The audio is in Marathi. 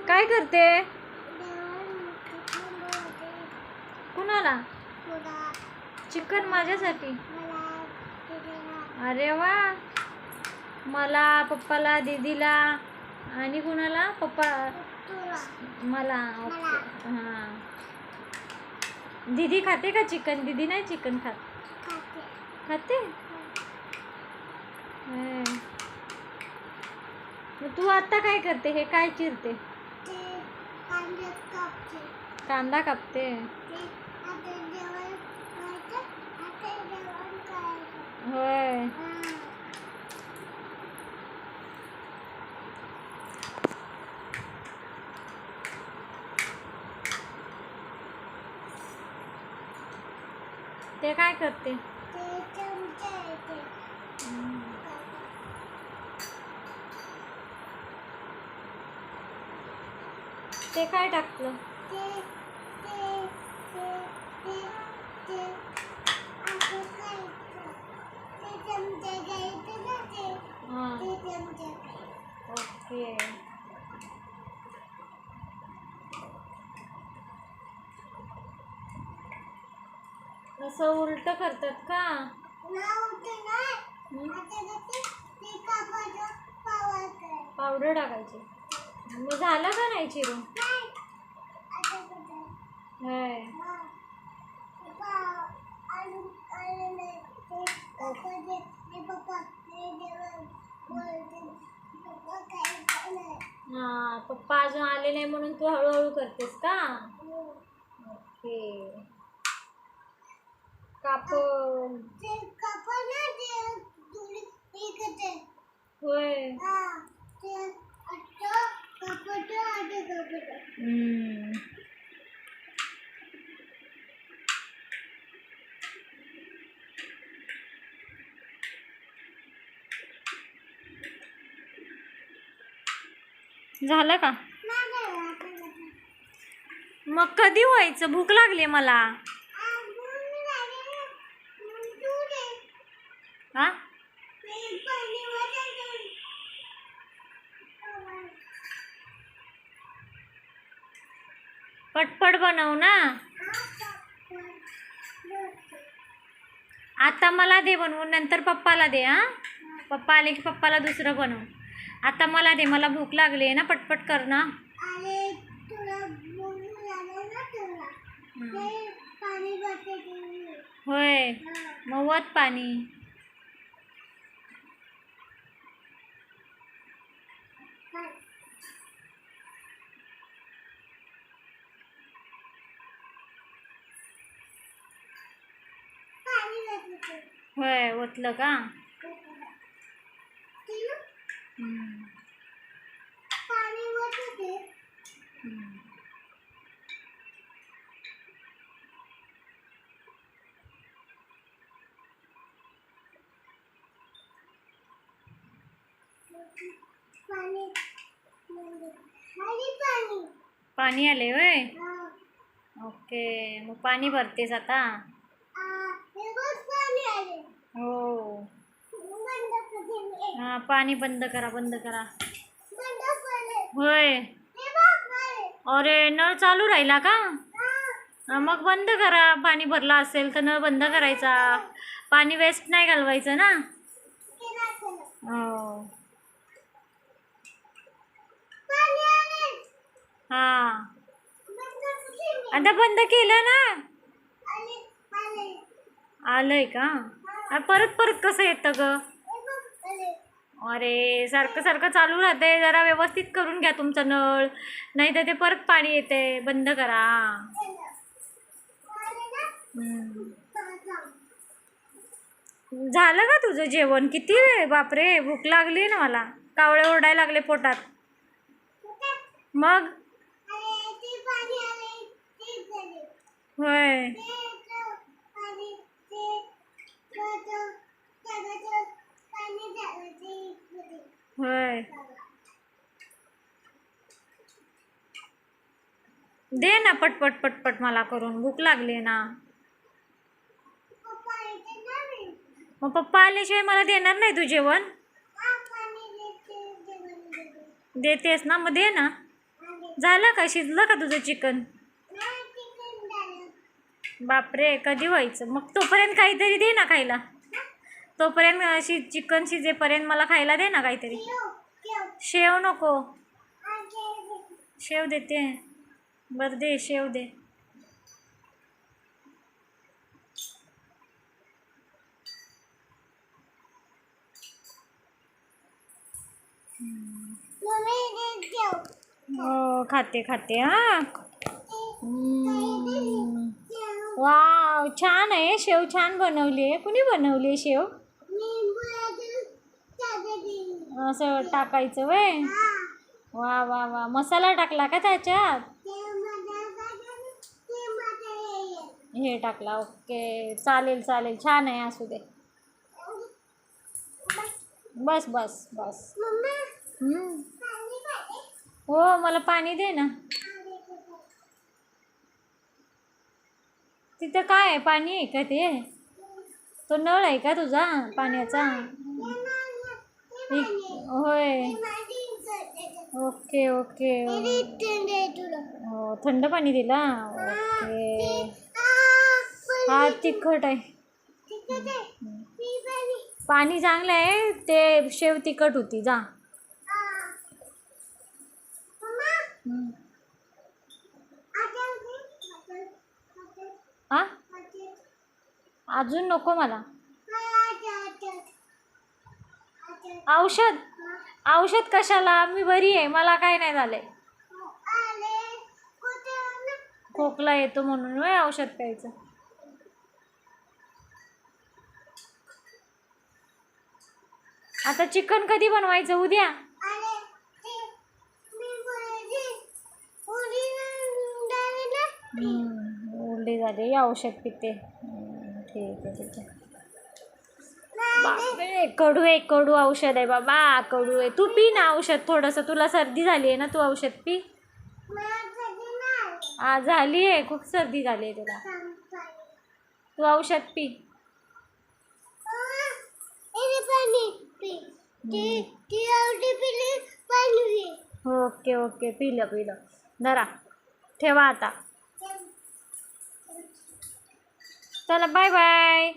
काय करते? कुणाला? चिकन माझ्यासाठी. अरे वा. मला, पप्पाला, दीदीला आणि कुणाला? पप्पा मला. ओके. हां. दीदी खाते का चिकन? दीदी नाही चिकन खात. खाते? मग तू आता काय करते? हे काय चिरते? कांदा कापते. होय. ते काय करते? ते काय टाकलं? ओके. असं उलट करतात का? पावडर टाकायची. मग झालं का नाही चिरून? होय. हा, पप्पा अजून आले नाही म्हणून तू हळूहळू करतेस का? ओके. काप. होय. झालं का? मग कधी व्हायचं? भूक लागली मला. हा? पटपट बनव ना. आता मला दे बनवून, नंतर पप्पाला दे. हा, पप्पा आले की पप्पाला दुसरं बनव. आता मला दे, मला भूक लागली आहे ना. पटपट कर ना. होय. मग वत पाणी. होय, ओतलं का? पाणी आले होय. ओके. मग पाणी भरतेस आता? हो. हा, पाणी बंद करा, बंद करा. होय. अरे, नळ चालू राहिला का? मग बंद करा. पाणी भरला असेल तर नळ बंद करायचा. पाणी वेस्ट नाही घालवायचं ना. हो. हा, आता बंद केलं ना. आलंय का? परत परत कसं येतं ग? अरे, सारखं सारखं चालू राहते. जरा व्यवस्थित करून घ्या तुमचा नळ, नाही तर ते परत पाणी येते. बंद करा. झालं का तुझं जेवण? किती वेळ? बापरे, भूक लागली ना मला. कावळे ओरडायला लागले पोटात. मग होय. होय. दे ना पटपट पटपट मला करून. भूक लागली ना. मग पप्पा आल्याशिवाय मला देणार नाही तू जेवण? देतेस ना, मग दे ना. झालं का, शिजलं का तुझं चिकन? बापरे, कधी व्हायचं मग? तोपर्यंत काहीतरी दे ना खायला. तोपर्यंत चिकन शिजेपर्यंत मला खायला दे ना काहीतरी. शेव नको. शेव देते. बरं दे, शेव दे. हो, खाते खाते. हा, वाव, छान आहे. शेव छान बनवली आहे. कुणी बनवली आहे शेव? असं टाकायचं वय. वा वा वा, मसाला टाकला का त्याच्यात? हे टाकला. ओके, चालेल चालेल, छान आहे, असू दे. बस बस बस. हो, मला पाणी दे ना. तिथं काय आहे? पाणी आहे का ते? तो नळ आहे का तुझा पाण्याचा? होय. Okay okay. हो, थंड पाणी दिला. ओके. हा, तिखट आहे. पाणी चांगलं आहे, ते शेव तिखट होती. जा. हा, अजून नको मला औषध. औषध कशाला? मी बरी आहे, मला काय नाही झालंय. खोकला येतो म्हणून वय औषध प्यायचं. आता चिकन कधी बनवायचं? उद्या? उलटी झाली, औषध पिते. ठीक आहे ठीक आहे. बापरे, कडू आहे. कडू औषध आहे बाबा, कडू आहे. तू पी ना औषध थोडंसं. तुला सर्दी झाली आहे ना, तू औषध पी. झाली आहे, खूप सर्दी झाली आहे तुला. तू औषध पी. ओके ओके, पिलं पिलं. धरा, ठेवा आता. चला, बाय बाय.